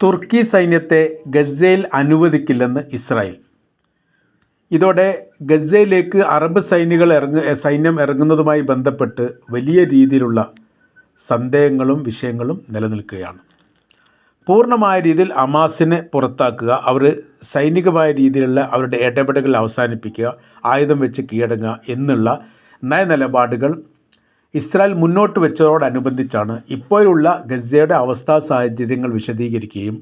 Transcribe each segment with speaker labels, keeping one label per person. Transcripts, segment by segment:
Speaker 1: തുർക്കി സൈന്യത്തെ ഗസയിൽ അനുവദിക്കില്ലെന്ന് ഇസ്രായേൽ. ഇതോടെ ഗസയിലേക്ക് അറബ് സൈന്യം ഇറങ്ങുന്നതുമായി ബന്ധപ്പെട്ട് വലിയ രീതിയിലുള്ള സന്ദേഹങ്ങളും വിഷയങ്ങളും നിലനിൽക്കുകയാണ്. പൂർണ്ണമായ രീതിയിൽ ഹമാസിനെ പുറത്താക്കുക, അവർ സൈനികമായ രീതിയിലുള്ള അവരുടെ ഇടപെടലുകൾ അവസാനിപ്പിക്കുക, ആയുധം വെച്ച് കീഴടങ്ങുക എന്നുള്ള നയനിലപാടുകൾ ഇസ്രായേൽ മുന്നോട്ട് വെച്ചതോടനുബന്ധിച്ചാണ് ഇപ്പോഴുള്ള ഗസയുടെ അവസ്ഥാ സാഹചര്യങ്ങൾ വിശദീകരിക്കുകയും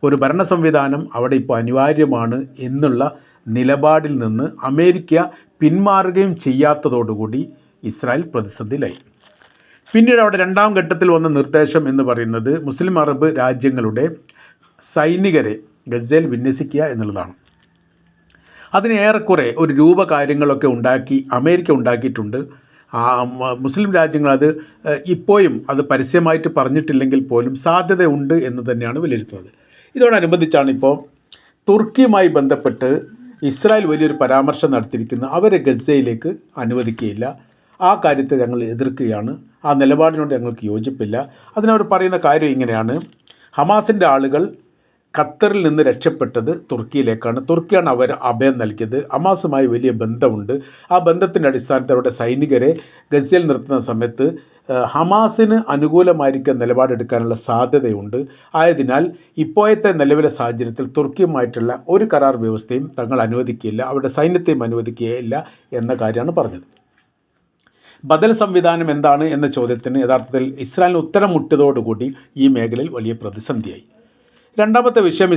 Speaker 1: ഒരു ഭരണ സംവിധാനം അവിടെ ഇപ്പോൾ അനിവാര്യമാണ് എന്നുള്ള നിലപാടിൽ നിന്ന് അമേരിക്ക പിന്മാറുകയും ചെയ്യാത്തതോടുകൂടി ഇസ്രായേൽ പ്രതിസന്ധിയിലായി. പിന്നീട് അവിടെ രണ്ടാം ഘട്ടത്തിൽ വന്ന നിർദ്ദേശം എന്ന് പറയുന്നത് മുസ്ലിം അറബ് രാജ്യങ്ങളുടെ സൈനികരെ ഗസയിൽ വിന്യസിക്കുക എന്നുള്ളതാണ്. അതിന് ഏറെക്കുറെ ഒരു രൂപകാര്യങ്ങളൊക്കെ അമേരിക്ക ഉണ്ടാക്കിയിട്ടുണ്ട്. മുസ്ലിം രാജ്യങ്ങൾ അത് ഇപ്പോഴും അത് പരസ്യമായിട്ട് പറഞ്ഞിട്ടില്ലെങ്കിൽ പോലും സാധ്യതയുണ്ട് എന്ന് തന്നെയാണ് വിലയിരുത്തുന്നത്. ഇതോടനുബന്ധിച്ചാണ് ഇപ്പോൾ തുർക്കിയുമായി ബന്ധപ്പെട്ട് ഇസ്രായേൽ വലിയൊരു പരാമർശം നടത്തിയിരിക്കുന്നത്. അവരെ ഗസയിലേക്ക് അനുവദിക്കുകയില്ല, ആ കാര്യത്തെ ഞങ്ങൾ എതിർക്കുകയാണ്, ആ നിലപാടിനോട് ഞങ്ങൾക്ക് യോജിപ്പില്ല. അതിനവർ പറയുന്ന കാര്യം ഇങ്ങനെയാണ്: ഹമാസിൻ്റെ ആളുകൾ ഖത്തറിൽ നിന്ന് രക്ഷപ്പെട്ടത് തുർക്കിയിലേക്കാണ്. തുർക്കിയാണ് അവർ അഭയം നൽകിയത്. ഹമാസുമായി വലിയ ബന്ധമുണ്ട്. ആ ബന്ധത്തിൻ്റെ അടിസ്ഥാനത്തിൽ അവരുടെ സൈനികരെ ഗസയിൽ നിർത്തുന്ന സമയത്ത് ഹമാസിന് അനുകൂലമായിരിക്കുന്ന നിലപാടെടുക്കാനുള്ള സാധ്യതയുണ്ട്. ആയതിനാൽ ഇപ്പോഴത്തെ നിലവിലെ സാഹചര്യത്തിൽ തുർക്കിയുമായിട്ടുള്ള ഒരു കരാർ വ്യവസ്ഥയും തങ്ങൾ അനുവദിക്കുകയില്ല, അവരുടെ സൈന്യത്തെയും അനുവദിക്കുകയില്ല എന്ന കാര്യമാണ് പറഞ്ഞത്. ബദൽ സംവിധാനം എന്താണ് എന്ന ചോദ്യത്തിന് യഥാർത്ഥത്തിൽ ഇസ്രായേലിന് ഉത്തരം മുട്ടിയതോടുകൂടി ഈ മേഖലയിൽ വലിയ പ്രതിസന്ധിയായി. രണ്ടാമത്തെ വിഷയം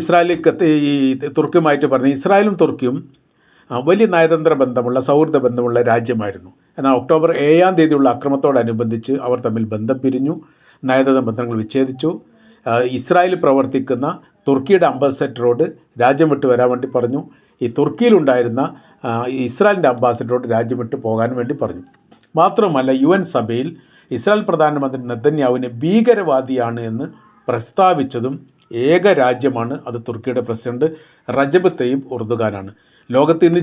Speaker 1: തുർക്കിയുമായിട്ട് പറഞ്ഞ് ഇസ്രായേലും തുർക്കിയും വലിയ നയതന്ത്ര ബന്ധമുള്ള സൗഹൃദ ബന്ധമുള്ള രാജ്യമായിരുന്നു. എന്നാൽ ഒക്ടോബർ 7-ാം തീയതിയുള്ള അക്രമത്തോടനുബന്ധിച്ച് അവർ തമ്മിൽ ബന്ധം പിരിഞ്ഞു, നയതന്ത്ര ബന്ധങ്ങൾ വിച്ഛേദിച്ചു. ഇസ്രായേലിൽ പ്രവർത്തിക്കുന്ന തുർക്കിയുടെ അംബാസഡറോട് രാജ്യം വിട്ട് വരാൻ വേണ്ടി പറഞ്ഞു. ഈ തുർക്കിയിലുണ്ടായിരുന്ന ഇസ്രായേലിൻ്റെ അംബാസഡറോട് രാജ്യം വിട്ട് പോകാൻ വേണ്ടി പറഞ്ഞു. മാത്രമല്ല UN സഭയിൽ ഇസ്രായേൽ പ്രധാനമന്ത്രി നെതന്യാഹുവിനെ ഭീകരവാദിയാണ് എന്ന് പ്രസ്താവിച്ചതും ഏക രാജ്യമാണ് അത് തുർക്കിയുടെ പ്രസിഡന്റ് റജബ് തയ്യിബ് എർദോഗാനാണ്. ലോകത്ത് ഇന്ന്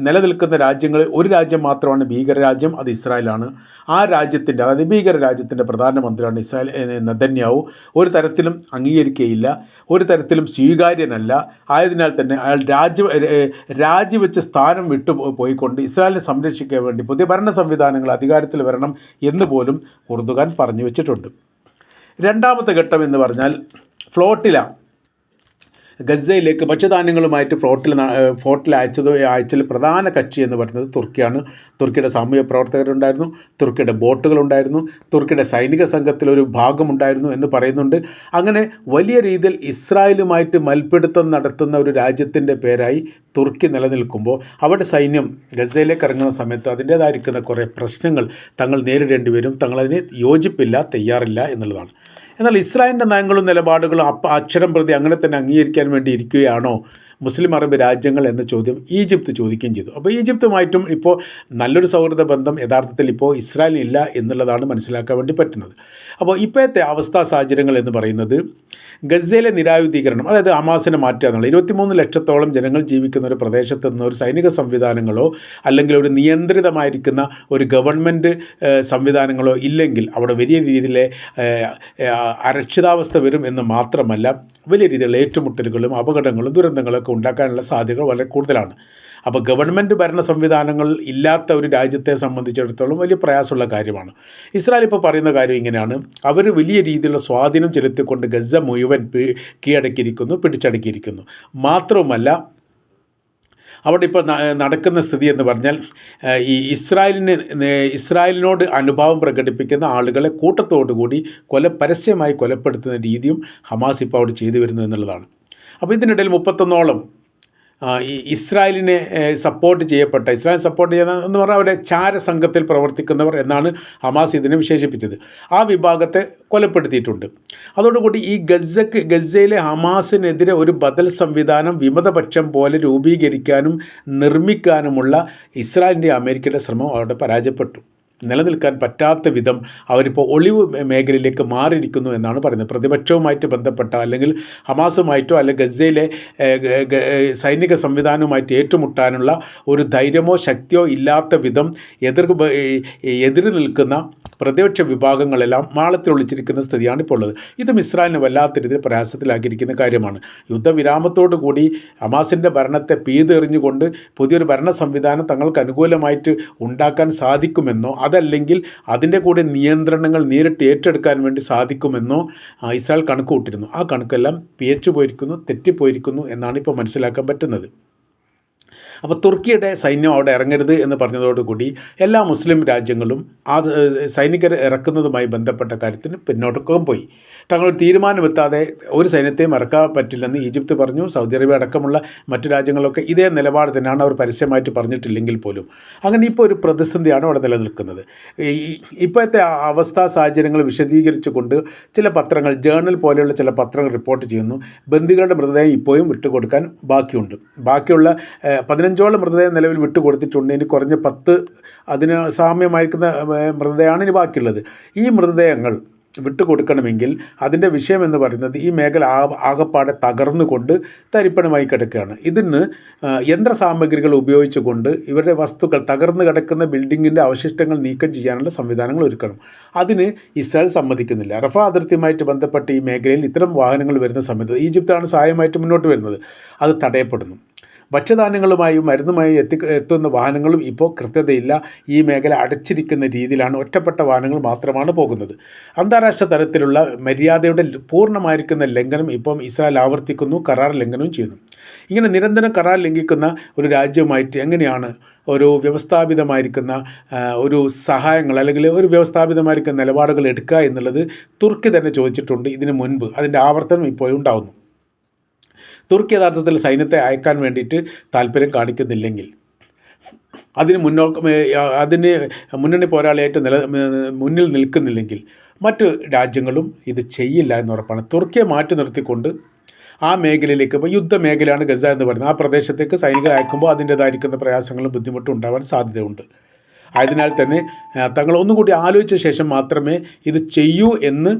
Speaker 1: നിലനിൽക്കുന്ന രാജ്യങ്ങളിൽ ഒരു രാജ്യം മാത്രമാണ് ഭീകരരാജ്യം, അത് ഇസ്രായേലാണ്. ആ രാജ്യത്തിൻ്റെ, അതായത് ഭീകര രാജ്യത്തിൻ്റെ പ്രധാനമന്ത്രിയാണ് നെതന്യാഹു. ഒരു തരത്തിലും അംഗീകരിക്കുകയില്ല, ഒരു തരത്തിലും സ്വീകാര്യനല്ല. ആയതിനാൽ തന്നെ അയാൾ രാജിവെച്ച സ്ഥാനം പോയിക്കൊണ്ട് ഇസ്രായേലിനെ സംരക്ഷിക്കാൻ വേണ്ടി പുതിയ ഭരണ സംവിധാനങ്ങൾ അധികാരത്തിൽ വരണം എന്ന് പോലും എർദോഗാൻ പറഞ്ഞു വെച്ചിട്ടുണ്ട്. രണ്ടാമത്തെ ഘട്ടം എന്ന് പറഞ്ഞാൽ ഗസയിലേക്ക് ഭക്ഷ്യധാന്യങ്ങളുമായിട്ട് ഫ്ലോട്ടിൽ അയച്ചതിൽ പ്രധാന കക്ഷി എന്ന് പറയുന്നത് തുർക്കിയാണ്. തുർക്കിയുടെ സാമൂഹ്യ പ്രവർത്തകരുണ്ടായിരുന്നു, തുർക്കിയുടെ ബോട്ടുകളുണ്ടായിരുന്നു, തുർക്കിയുടെ സൈനിക സംഘത്തിലൊരു ഭാഗമുണ്ടായിരുന്നു എന്ന് പറയുന്നുണ്ട്. അങ്ങനെ വലിയ രീതിയിൽ ഇസ്രായേലുമായിട്ട് മൽപ്പിടുത്തം നടത്തുന്ന ഒരു രാജ്യത്തിൻ്റെ പേരായി തുർക്കി നിലനിൽക്കുമ്പോൾ അവരുടെ സൈന്യം ഗസയിലേക്ക് ഇറങ്ങുന്ന സമയത്ത് അതിൻ്റേതായിരിക്കുന്ന കുറേ പ്രശ്നങ്ങൾ തങ്ങൾ നേരിടേണ്ടി വരും. തങ്ങളതിന് യോജിപ്പില്ല, തയ്യാറില്ല എന്നുള്ളതാണ്. എന്നാൽ ഇസ്രായേലിൻ്റെ നയങ്ങളും നിലപാടുകളും അക്ഷരം പ്രതി അങ്ങനെ തന്നെ അംഗീകരിക്കാൻ വേണ്ടി ഇരിക്കുകയാണോ മുസ്ലിം അറബ് രാജ്യങ്ങൾ എന്ന ചോദ്യം ഈജിപ്ത് ചോദിക്കുകയും ചെയ്തു. അപ്പോൾ ഈജിപ്തുമായിട്ടും ഇപ്പോൾ നല്ലൊരു സൗഹൃദ ബന്ധം യഥാർത്ഥത്തിൽ ഇപ്പോൾ ഇസ്രായേലിനില്ല എന്നുള്ളതാണ് മനസ്സിലാക്കാൻ വേണ്ടി പറ്റുന്നത്. അപ്പോൾ ഇപ്പോഴത്തെ അവസ്ഥാ സാഹചര്യങ്ങൾ എന്ന് പറയുന്നത് ഗസയിലെ നിരായുധീകരണം, അതായത് ഹമാസിനെ മാറ്റുക എന്നുള്ള 23 ലക്ഷത്തോളം ജനങ്ങൾ ജീവിക്കുന്ന ഒരു പ്രദേശത്ത് നിന്ന് ഒരു സൈനിക സംവിധാനങ്ങളോ അല്ലെങ്കിൽ ഒരു നിയന്ത്രിതമായിരിക്കുന്ന ഒരു ഗവൺമെൻറ് സംവിധാനങ്ങളോ ഇല്ലെങ്കിൽ അവിടെ വലിയ രീതിയിലെ അരക്ഷിതാവസ്ഥ വരും എന്ന് മാത്രമല്ല വലിയ രീതിയിലുള്ള ഏറ്റുമുട്ടലുകളും അപകടങ്ങളും ദുരന്തങ്ങളൊക്കെ ഉണ്ടാക്കാനുള്ള സാധ്യതകൾ വളരെ കൂടുതലാണ്. അപ്പോൾ ഗവൺമെൻറ് ഭരണ സംവിധാനങ്ങൾ ഇല്ലാത്ത ഒരു രാജ്യത്തെ സംബന്ധിച്ചിടത്തോളം വലിയ പ്രയാസമുള്ള കാര്യമാണ്. ഇസ്രായേൽ ഇപ്പോൾ പറയുന്ന കാര്യം ഇങ്ങനെയാണ്: അവർ വലിയ രീതിയിലുള്ള സ്വാധീനം ചെലുത്തിക്കൊണ്ട് ഗസ മുഴുവൻ പിടിച്ചടക്കിയിരിക്കുന്നു. മാത്രവുമല്ല അവിടെ ഇപ്പോൾ നടക്കുന്ന സ്ഥിതി എന്ന് പറഞ്ഞാൽ ഈ ഇസ്രായേലിനോട് അനുഭാവം പ്രകടിപ്പിക്കുന്ന ആളുകളെ കൂട്ടത്തോടുകൂടി പരസ്യമായി കൊലപ്പെടുത്തുന്ന രീതിയും ഹമാസ് ഇപ്പോൾ അവിടെ ചെയ്തു വരുന്നു എന്നുള്ളതാണ്. അപ്പോൾ ഇതിനിടയിൽ 31ഓളം ഈ ഇസ്രായേലിനെ സപ്പോർട്ട് ചെയ്യുന്ന എന്ന് പറഞ്ഞാൽ അവരുടെ ചാരസംഘത്തിൽ പ്രവർത്തിക്കുന്നവർ എന്നാണ് ഹമാസ് ഇതിനെ വിശേഷിപ്പിച്ചത്. ആ വിഭാഗത്തെ കൊലപ്പെടുത്തിയിട്ടുണ്ട്. അതോടുകൂടി ഈ ഗസയിലെ ഹമാസിനെതിരെ ഒരു ബദൽ സംവിധാനം വിമതപക്ഷം പോലെ രൂപീകരിക്കാനും നിർമ്മിക്കാനുമുള്ള ഇസ്രായേലിൻ്റെ അമേരിക്കയുടെ ശ്രമം അവിടെ പരാജയപ്പെട്ടു. നിലനിൽക്കാൻ പറ്റാത്ത വിധം അവരിപ്പോൾ ഒളിവ് മേഖലയിലേക്ക് മാറിയിരിക്കുന്നു എന്നാണ് പറയുന്നത്. പ്രതിപക്ഷവുമായിട്ട് ബന്ധപ്പെട്ട അല്ലെങ്കിൽ ഹമാസുമായിട്ടോ അല്ലെങ്കിൽ ഗസയിലെ സൈനിക സംവിധാനവുമായിട്ട് ഏറ്റുമുട്ടാനുള്ള ഒരു ധൈര്യമോ ശക്തിയോ ഇല്ലാത്ത വിധം എതിര് നിൽക്കുന്ന പ്രതിപക്ഷ വിഭാഗങ്ങളെല്ലാം മാളത്തിൽ ഒളിച്ചിരിക്കുന്ന സ്ഥിതിയാണ് ഇപ്പോൾ ഉള്ളത്. ഇതും ഇസ്രായേലിനെ വല്ലാത്ത രീതിയിൽ പ്രയാസത്തിലാക്കിയിരിക്കുന്ന കാര്യമാണ്. യുദ്ധവിരാമത്തോടു കൂടി ഹമാസിൻ്റെ ഭരണത്തെ പീതെറിഞ്ഞുകൊണ്ട് പുതിയൊരു ഭരണ സംവിധാനം തങ്ങൾക്ക് അനുകൂലമായിട്ട് ഉണ്ടാക്കാൻ സാധിക്കുമെന്നോ അതല്ലെങ്കിൽ അതിൻ്റെ കൂടെ നിയന്ത്രണങ്ങൾ നേരിട്ട് ഏറ്റെടുക്കാൻ വേണ്ടി സാധിക്കുമെന്നോ ഇസ്രായേൽ കണക്ക് കൂട്ടിയിരുന്നു. ആ കണക്കെല്ലാം പിഴച്ചു പോയിരിക്കുന്നു, തെറ്റിപ്പോയിരിക്കുന്നു എന്നാണ് ഇപ്പോൾ മനസ്സിലാക്കാൻ പറ്റുന്നത്. അപ്പോൾ തുർക്കിയുടെ സൈന്യം അവിടെ ഇറങ്ങരുത് എന്ന് പറഞ്ഞതോടുകൂടി എല്ലാ മുസ്ലിം രാജ്യങ്ങളും ആ സൈനികർ ഇറക്കുന്നതുമായി ബന്ധപ്പെട്ട കാര്യത്തിന് പിന്നോട്ടൊക്കെ പോയി. തങ്ങൾ തീരുമാനമെത്താതെ ഒരു സൈന്യത്തെയും ഇറക്കാൻ പറ്റില്ലെന്ന് ഈജിപ്ത് പറഞ്ഞു. സൗദി അറേബ്യ അടക്കമുള്ള മറ്റു രാജ്യങ്ങളൊക്കെ ഇതേ നിലപാട് തന്നെയാണ് അവർ പരസ്യമായിട്ട് പറഞ്ഞിട്ടില്ലെങ്കിൽ പോലും. അങ്ങനെ ഇപ്പോൾ ഒരു പ്രതിസന്ധിയാണ് അവിടെ നിലനിൽക്കുന്നത്. ഇപ്പോഴത്തെ അവസ്ഥാ സാഹചര്യങ്ങൾ വിശദീകരിച്ചുകൊണ്ട് ചില പത്രങ്ങൾ, ജേർണൽ പോലെയുള്ള ചില പത്രങ്ങൾ റിപ്പോർട്ട് ചെയ്യുന്നു, ബന്ദികളുടെ മൃതദേഹം ഇപ്പോഴും വിട്ടുകൊടുക്കാൻ ബാക്കിയുണ്ട്. ബാക്കിയുള്ള 15ഓളം മൃതദേഹം നിലവിൽ വിട്ടുകൊടുത്തിട്ടുണ്ട്. ഇനി കുറഞ്ഞ 10 അതിന് സാമ്യമായിരിക്കുന്ന മൃതദേഹമാണ് ഇനി ബാക്കിയുള്ളത്. ഈ മൃതദേഹങ്ങൾ വിട്ടുകൊടുക്കണമെങ്കിൽ അതിൻ്റെ വിഷയം എന്ന് പറയുന്നത് ഈ മേഖല ആകപ്പാടെ തകർന്നുകൊണ്ട് തരിപ്പണമായി കിടക്കുകയാണ്. ഇതിന് യന്ത്രസാമഗ്രികൾ ഉപയോഗിച്ചുകൊണ്ട് ഇവരുടെ വസ്തുക്കൾ, തകർന്നു കിടക്കുന്ന ബിൽഡിങ്ങിൻ്റെ അവശിഷ്ടങ്ങൾ നീക്കം ചെയ്യാനുള്ള സംവിധാനങ്ങൾ ഒരുക്കണം. അതിന് ഇസ്രായേൽ സമ്മതിക്കുന്നില്ല. റഫ അതിർത്തിയുമായിട്ട് ബന്ധപ്പെട്ട് ഈ മേഖലയിൽ ഇത്തരം വാഹനങ്ങൾ വരുന്ന സമയത്ത് ഈജിപ്താണ് സഹായമായിട്ട് മുന്നോട്ട് വരുന്നത്. അത് തടയപ്പെടുന്നു. ഭക്ഷ്യധാന്യങ്ങളുമായും മരുന്നുമായും എത്തുന്ന വാഹനങ്ങളും ഇപ്പോൾ കൃത്യതയില്ല. ഈ മേഖല അടച്ചിരിക്കുന്ന രീതിയിലാണ്. ഒറ്റപ്പെട്ട വാഹനങ്ങൾ മാത്രമാണ് പോകുന്നത്. അന്താരാഷ്ട്ര തലത്തിലുള്ള മര്യാദയുടെ പൂർണ്ണമായിരിക്കുന്ന ലംഘനം ഇപ്പം ഇസ്രായേൽ ആവർത്തിക്കുന്നു, കരാർ ലംഘനവും ചെയ്യുന്നു. ഇങ്ങനെ നിരന്തരം കരാർ ലംഘിക്കുന്ന ഒരു രാജ്യവുമായിട്ട് എങ്ങനെയാണ് ഒരു വ്യവസ്ഥാപിതമായിരിക്കുന്ന ഒരു സഹായങ്ങൾ അല്ലെങ്കിൽ ഒരു വ്യവസ്ഥാപിതമായിരിക്കുന്ന നിലപാടുകൾ എടുക്കുക എന്നുള്ളത് തുർക്കി തന്നെ ചോദിച്ചിട്ടുണ്ട് ഇതിനു മുൻപ്. അതിൻ്റെ ആവർത്തനം ഇപ്പോഴും ഉണ്ടാകുന്നു. തുർക്കി യഥാർത്ഥത്തിൽ സൈന്യത്തെ അയക്കാൻ വേണ്ടിയിട്ട് താല്പര്യം കാണിക്കുന്നില്ലെങ്കിൽ, അതിന് മുന്നണി പോരാളിയായിട്ട് മുന്നിൽ നിൽക്കുന്നില്ലെങ്കിൽ മറ്റ് രാജ്യങ്ങളും ഇത് ചെയ്യില്ല എന്നുറപ്പാണ്. തുർക്കിയെ മാറ്റി നിർത്തിക്കൊണ്ട് ആ മേഖലയിലേക്ക്, ഇപ്പോൾ യുദ്ധമേഖലയാണ് ഗസ എന്ന് പറയുന്നത്, ആ പ്രദേശത്തേക്ക് സൈനികരെ അയക്കുമ്പോൾ അതിൻ്റേതായിരിക്കുന്ന പ്രയാസങ്ങളും ബുദ്ധിമുട്ടും ഉണ്ടാവാൻ സാധ്യതയുണ്ട്. ആയതിനാൽ തന്നെ തങ്ങൾ ഒന്നുകൂടി ആലോചിച്ച ശേഷം മാത്രമേ ഇത് ചെയ്യൂ എന്ന്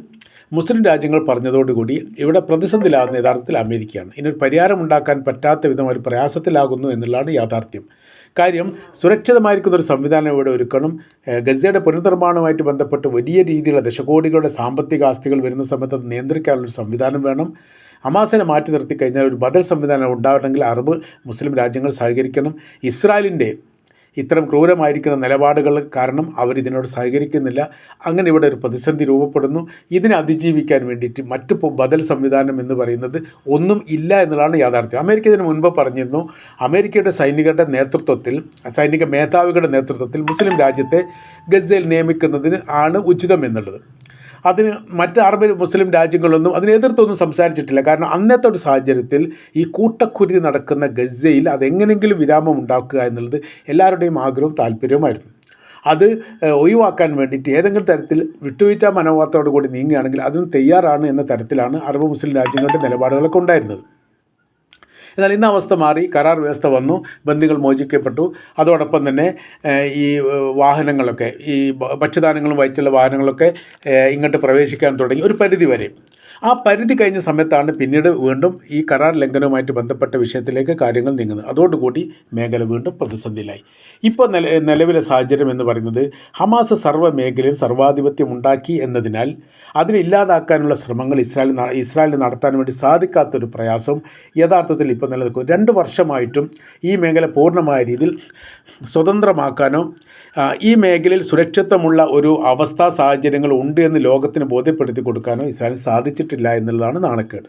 Speaker 1: മുസ്ലിം രാജ്യങ്ങൾ പറഞ്ഞതോടുകൂടി ഇവിടെ പ്രതിസന്ധിയിലാകുന്ന യഥാർത്ഥത്തിൽ അമേരിക്കയാണ്. ഇതിനൊരു പരിഹാരം ഉണ്ടാക്കാൻ പറ്റാത്ത വിധം ഒരു പ്രയാസത്തിലാകുന്നു എന്നുള്ളതാണ് യാഥാർത്ഥ്യം. കാര്യം സുരക്ഷിതമായിരിക്കുന്ന ഒരു സംവിധാനം ഇവിടെ ഒരുക്കണം. ഗസയുടെ പുനർനിർമ്മാണവുമായിട്ട് ബന്ധപ്പെട്ട് വലിയ രീതിയിലുള്ള ദശകോടികളുടെ സാമ്പത്തിക ആസ്തികൾ വരുന്ന സമയത്ത് അത് നിയന്ത്രിക്കാനുള്ളൊരു സംവിധാനം വേണം. ഹമാസിനെ മാറ്റി നിർത്തി കഴിഞ്ഞാൽ ഒരു ബദൽ സംവിധാനം ഉണ്ടാവണമെങ്കിൽ അറബ് മുസ്ലിം രാജ്യങ്ങൾ സഹകരിക്കണം. ഇസ്രായേലിൻ്റെ ഇത്തരം ക്രൂരമായിരിക്കുന്ന നിലപാടുകൾ കാരണം അവരിതിനോട് സഹകരിക്കുന്നില്ല. അങ്ങനെ ഇവിടെ ഒരു പ്രതിസന്ധി രൂപപ്പെടുന്നു. ഇതിനെ അതിജീവിക്കാൻ വേണ്ടിയിട്ട് മറ്റു ബദൽ സംവിധാനം എന്ന് പറയുന്നത് ഒന്നും ഇല്ല എന്നുള്ളതാണ് യാഥാർത്ഥ്യം. അമേരിക്ക ഇതിന് മുൻപ് പറഞ്ഞിരുന്നു, അമേരിക്കയുടെ സൈനിക മേധാവികളുടെ നേതൃത്വത്തിൽ മുസ്ലിം രാജ്യത്തെ ഗസയിൽ നിയമിക്കുന്നതിന് ആണ് ഉചിതം എന്നുള്ളത്. അതിന് മറ്റ് അറബ് മുസ്ലിം രാജ്യങ്ങളൊന്നും അതിനെ എതിർത്തൊന്നും സംസാരിച്ചിട്ടില്ല. കാരണം അന്നത്തെ ഒരു സാഹചര്യത്തിൽ ഈ കൂട്ടക്കുരുതി നടക്കുന്ന ഗസയിൽ അതെങ്ങനെയെങ്കിലും വിരാമം ഉണ്ടാക്കുക എന്നുള്ളത് എല്ലാവരുടെയും ആഗ്രഹവും താല്പര്യവുമായിരുന്നു. അത് ഒഴിവാക്കാൻ വേണ്ടിയിട്ട് ഏതെങ്കിലും തരത്തിൽ വിട്ടുവീഴ്ച മനോഭാവത്തോടു കൂടി നീങ്ങുകയാണെങ്കിൽ അതിന് തയ്യാറാണ് എന്ന തരത്തിലാണ് അറബ് മുസ്ലിം രാജ്യങ്ങളുടെ നിലപാടുകളൊക്കെ ഉണ്ടായിരുന്നത്. എന്നാൽ ഇന്ന് അവസ്ഥ മാറി, കരാർ വ്യവസ്ഥ വന്നു, ബന്ദികൾ മോചിക്കപ്പെട്ടു. അതോടൊപ്പം തന്നെ ഈ വാഹനങ്ങളൊക്കെ, ഈ ഭക്ഷ്യധാന്യങ്ങളും വഹിച്ചുള്ള വാഹനങ്ങളൊക്കെ ഇങ്ങോട്ട് പ്രവേശിക്കാൻ തുടങ്ങി ഒരു പരിധി വരെ. ആ പരിധി കഴിഞ്ഞ സമയത്താണ് പിന്നീട് വീണ്ടും ഈ കരാർ ലംഘനവുമായിട്ട് ബന്ധപ്പെട്ട വിഷയത്തിലേക്ക് കാര്യങ്ങൾ നീങ്ങുന്നത്. അതോടുകൂടി മേഖല വീണ്ടും പ്രതിസന്ധിയിലായി. ഇപ്പോൾ നിലവിലെ സാഹചര്യം എന്ന് പറയുന്നത് ഹമാസ് സർവ്വ മേഖലയും സർവാധിപത്യം ഉണ്ടാക്കി എന്നതിനാൽ അതിനെ ഇല്ലാതാക്കാനുള്ള ശ്രമങ്ങൾ ഇസ്രായേലിന് നടത്താൻ വേണ്ടി സാധിക്കാത്തൊരു പ്രയാസവും യഥാർത്ഥത്തിൽ ഇപ്പോൾ നിലനിൽക്കും. 2 വർഷമായിട്ടും ഈ മേഖല പൂർണ്ണമായ രീതിയിൽ സ്വതന്ത്രമാക്കാനോ ഈ മേഖലയിൽ സുരക്ഷിതമുള്ള ഒരു അവസ്ഥാ സാഹചര്യങ്ങൾ ഉണ്ട് എന്ന് ലോകത്തിന് ബോധ്യപ്പെടുത്തി കൊടുക്കാനോ ഇസ്രായേൽ സാധിച്ചിട്ടില്ല എന്നുള്ളതാണ് നാണക്കേട്.